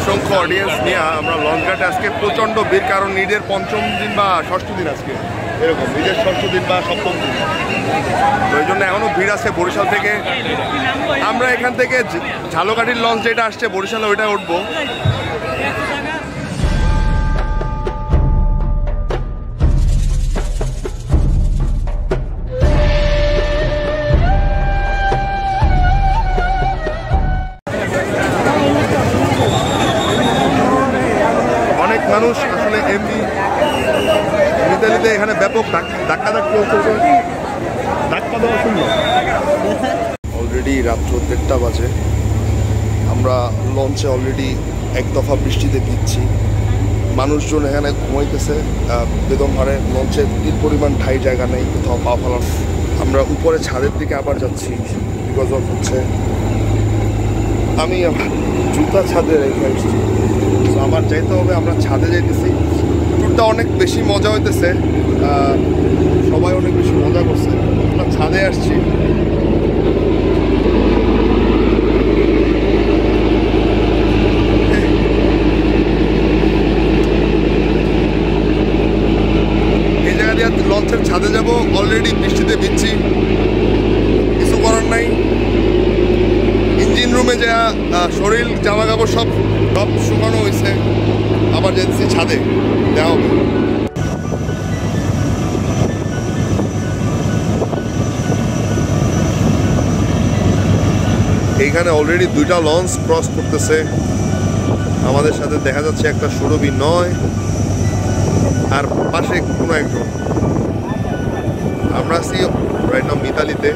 অসংখ্য অডিয়েন্স নিয়ে আমরা লঞ্চঘাটে আজকে প্রচণ্ড ভিড়, কারণ ঈদের পঞ্চম দিন বা ষষ্ঠ দিন আজকে, এরকম ঈদের ষষ্ঠ দিন বা সপ্তম দিন, তো এই জন্য এখনও ভিড় আছে বরিশাল থেকে। আমরা এখান থেকে ঝালকাঠির লঞ্চ যেটা আসছে বরিশালে ওইটা উঠবো। মানুষ আসলে এমনি মিতালিতে এখানে ব্যাপক ধাক্কা চলছে, ধাক্কা দেওয়া শুনলো। অলরেডি রাত্র 1:30 বাজে, আমরা লঞ্চে অলরেডি এক দফা বৃষ্টিতে ভিজছি। মানুষজন এখানে ঘুমাইতেছে বেদম হারে। লঞ্চে তিল পরিমাণ ঠাই জায়গা নেই কোথাও পা ফেলার। আমরা উপরে ছাদের দিকে আবার যাচ্ছি, বিকজ অফ হচ্ছে আমি জুতা ছাদে রেখে আসছি, তো আমার যাইতে হবে। আমরা ছাদে যাইতেছি, ট্যুরটা অনেক বেশি মজা হইতেছে, সবাই অনেক বেশি মজা করছে। আমরা ছাদে আসছি, এই জায়গা দিয়ে লঞ্চের ছাদে যাব। অলরেডি বৃষ্টিতে ভিজছি, কিছু করার নাই। ইঞ্জিন রুমে যা শরীর জামা কাপড় সব শুকানো হয়েছে, আবার যেতেছি ছাদে, দেওয়া হবে। এইখানে অলরেডি 2টা লঞ্চ ক্রস করতেছে আমাদের সাথে, দেখা যাচ্ছে একটা সুরভি 9 আর পাশে কোনো একজন। আমরা আছি রাইট নাও মিতালিতে,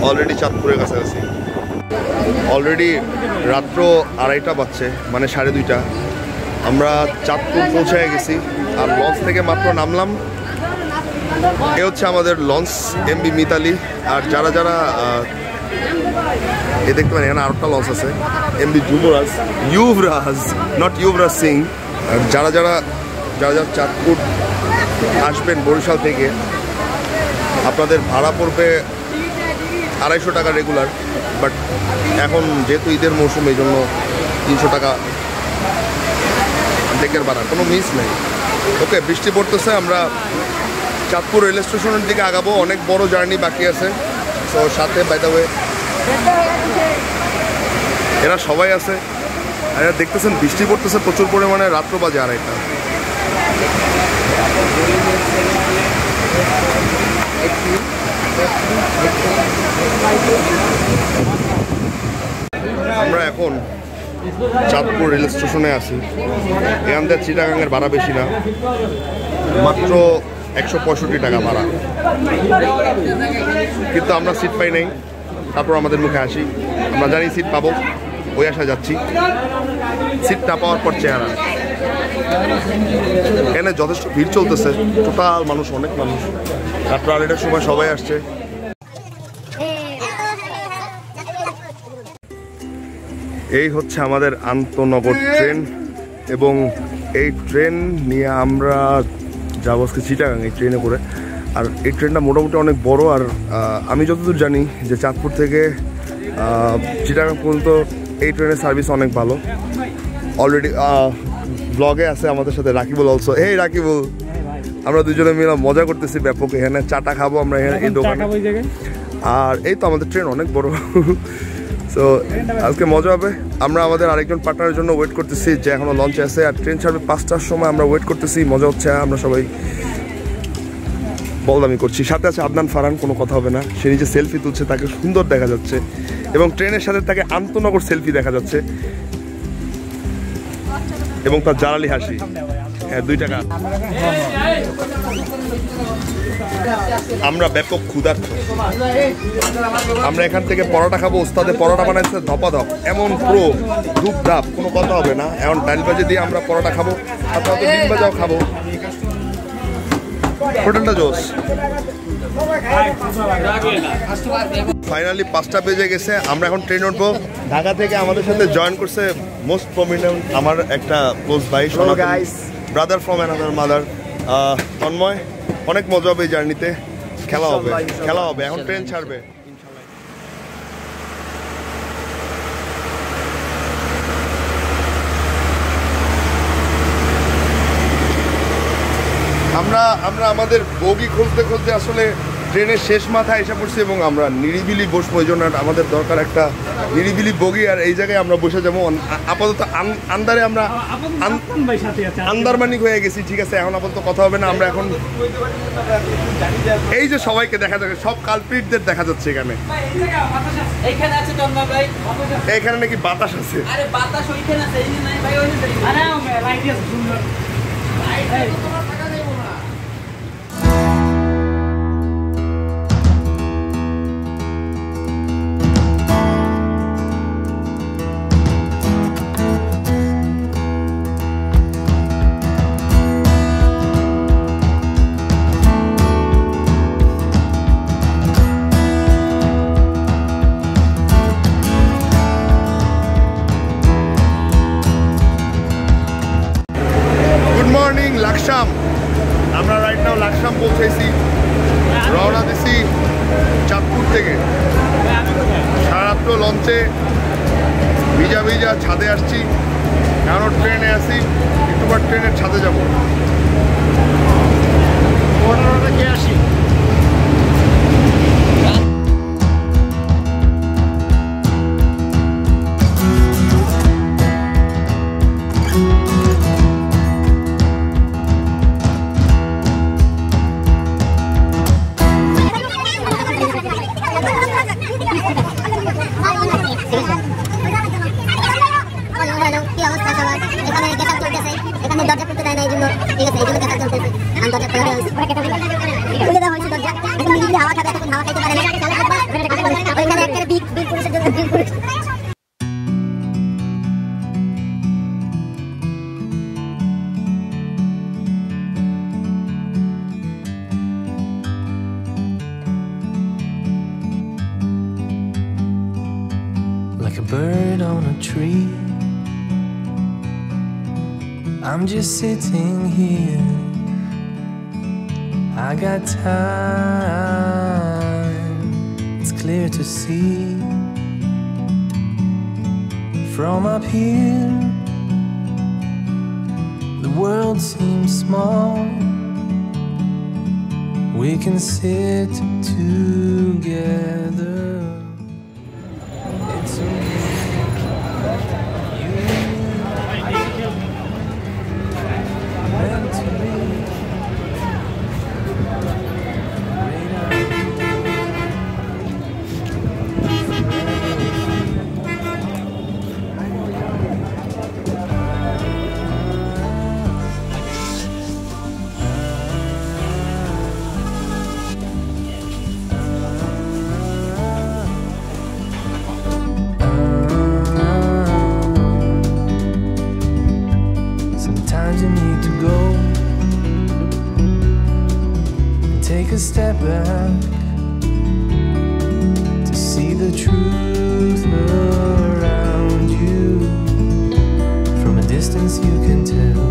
অলরেডি চাঁদপুরের কাছাকাছি। অলরেডি রাত্র 2:30 বাজছে, মানে 2:30। আমরা চাঁদপুর পৌঁছে গেছি, আর লঞ্চ থেকে মাত্র নামলাম। এ হচ্ছে আমাদের লঞ্চ এমবি মিতালি। আর যারা যারা এ দেখতে পারেন, এখানে আরেকটা লঞ্চ আছে এমবি যুবরাজ, নট ইউবরাজ সিং। আর যারা যারা চাঁদপুর আসবেন বরিশাল থেকে, আপনাদের ভাড়া পড়বে 250 টাকা রেগুলার, বাট এখন যেহেতু ঈদের মৌসুম এই জন্য 300 টাকা ডেকের ভাড়া, কোনো মিস নেই। ওকে, বৃষ্টি পড়তেছে, আমরা চাঁদপুর রেল স্টেশনের দিকে আগাবো। অনেক বড় জার্নি বাকি আছে, তো সাথে বাই দ্য ওয়ে এরা সবাই আছে। আর দেখতেছেন বৃষ্টি পড়তেছে প্রচুর পরিমাণে, রাত্র বাজে 2:30। আমরা এখন চাঁদপুর রেল স্টেশনে আছি। এখান থেকে চিটাগাংয়ের ভাড়া বেশি না, মাত্র 165 টাকা ভাড়া, কিন্তু আমরা সিট পাই নাই। তারপর আমাদের মুখে হাসি, আমরা জানি সিট পাবো, ওই আশা যাচ্ছি। সিট না পাওয়ার পর চেহারা। এখানে যথেষ্ট ভিড় চলতেছে, টোটাল মানুষ, অনেক মানুষ। রাত্র 2:30টার সময় সবাই আসছে। এই হচ্ছে আমাদের আন্তনগর ট্রেন, এবং এই ট্রেন নিয়ে আমরা যাবো আজকে চিটাগাং এই ট্রেনে করে। আর এই ট্রেনটা মোটামুটি অনেক বড়। আর আমি যতদূর জানি যে চাঁদপুর থেকে চিটাগাং পর্যন্ত এই ট্রেনের সার্ভিস অনেক ভালো। অলরেডি ব্লগে আছে আমাদের সাথে রাকিবুল অলসো। এই রাকিবুল, আমরা দুজনে মিলে মজা করতেছি ব্যাপক। এখানে চাটা খাবো আমরা এখানে এই দোকানে। আর এই তো আমাদের ট্রেন অনেক বড়, সো আজকে মজা হবে। আমরা আমাদের আরেকজন পার্টনারের জন্য ওয়েট করতেছি, যে এখনো লঞ্চে আছে। আর ট্রেন ছাড়বে 5টার সময়, আমরা ওয়েট করতেছি। মজা হচ্ছে, আমরা সবাই বলদামি করছি। সাথে আছে আদনান ফারহান, কোনো কথা হবে না। সে নিজে সেলফি তুলছে, তাকে সুন্দর দেখা যাচ্ছে, এবং ট্রেনের সাথে তাকে আন্তনগর সেলফি দেখা যাচ্ছে, এবং তার জালালি হাসি। হ্যাঁ, 2 টাকা। আমরা ব্যাপক ক্ষুধার্ত। আমরা এখান থেকে পরোটা খাবো। ওস্তাদে পরোটা বানাইছে ধপাধপ, এমন প্রো ধূপ ধাপ, কোনো কথা হবে না। এখন ডাল ভাজি দিয়ে আমরা পরোটা খাবো, আপনারা তো ডিম ভাজাও খাবো। হোটেলটা জোস। ফাইনালি 5টা বেজে গেছে, আমরা এখন ট্রেন উঠবো। ঢাকা থেকে আমাদের সাথে জয়েন করছে মোস্ট প্রমিনেন্ট আমার একটা ক্লোজ ভাই, brother from another mother, Tanmoy. অনেক মজা হবে এই জার্নিতে, খেলা হবে। এখন ট্রেন ছাড়বে। আমরা আমাদের বগি খুঁজতে খুঁজতে আসলে ট্রেনের শেষ মাথায় এসে পড়ছি এবং আমরা নিরিবিলি বসবো। এই জন্য আমাদের দরকার একটা নিরিবিলি বগি, আর এই জায়গায় আমরা বসে যাবো। আপাতত আন্দারে আমরা আন্দারমানিক হয়ে গেছি, ঠিক আছে? এখন আপাতত কথা হবে না। আমরা এখন এই যে সবাইকে দেখা যাচ্ছে, সব কালপ্রিটদের দেখা যাচ্ছে এখানে। এখানে নাকি বাতাস আছে। লাকসাম, আমরা রাইট নাও লাকসাম পৌঁছেছি। রওনা দিছি চাঁদপুর থেকে। সারারাত্র লঞ্চে ভিজা ভিজা ছাদে আসছি, কারণ ট্রেনে আসি, একটু পর ট্রেনের ছাদে যাবো। কে আসি like a bird on a tree. I'm just sitting here. I got time, it's clear to see. From up here, the world seems small. We can sit together. It's take a step back to see the truth around you. From a distance you can tell.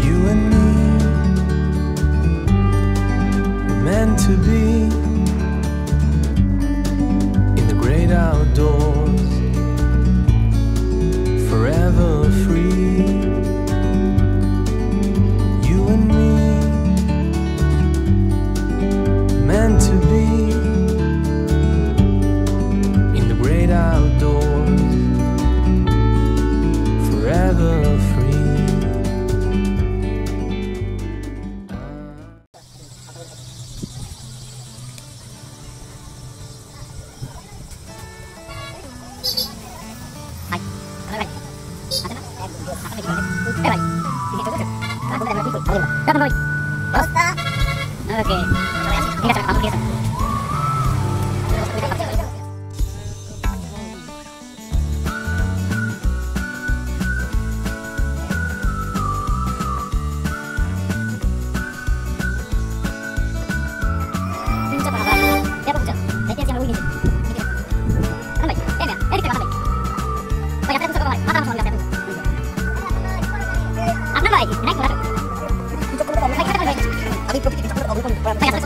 You and me were meant to be outdoors, forever free. You and me, meant to be in the great outdoors, forever free. Naik,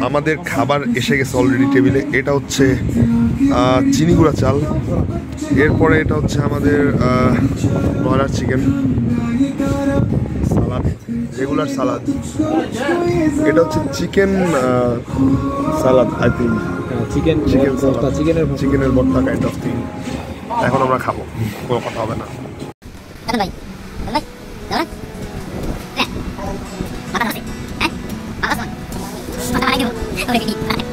আমাদের খাবার এসে গেছে already টেবিলে। এটা হচ্ছে চিনি গুঁড়া চাল, এরপরে এটা হচ্ছে আমাদের ব্রয়লার চিকেন সালাদ, রেগুলার সালাদ, এটা হচ্ছে চিকেন সালাদ, আই থিঙ্ক চিকেনের ভর্তা কাইন্ড অফ থিং। এখন আমরা খাবো, কোনো কথা হবে না। Makan nasi, makan semua.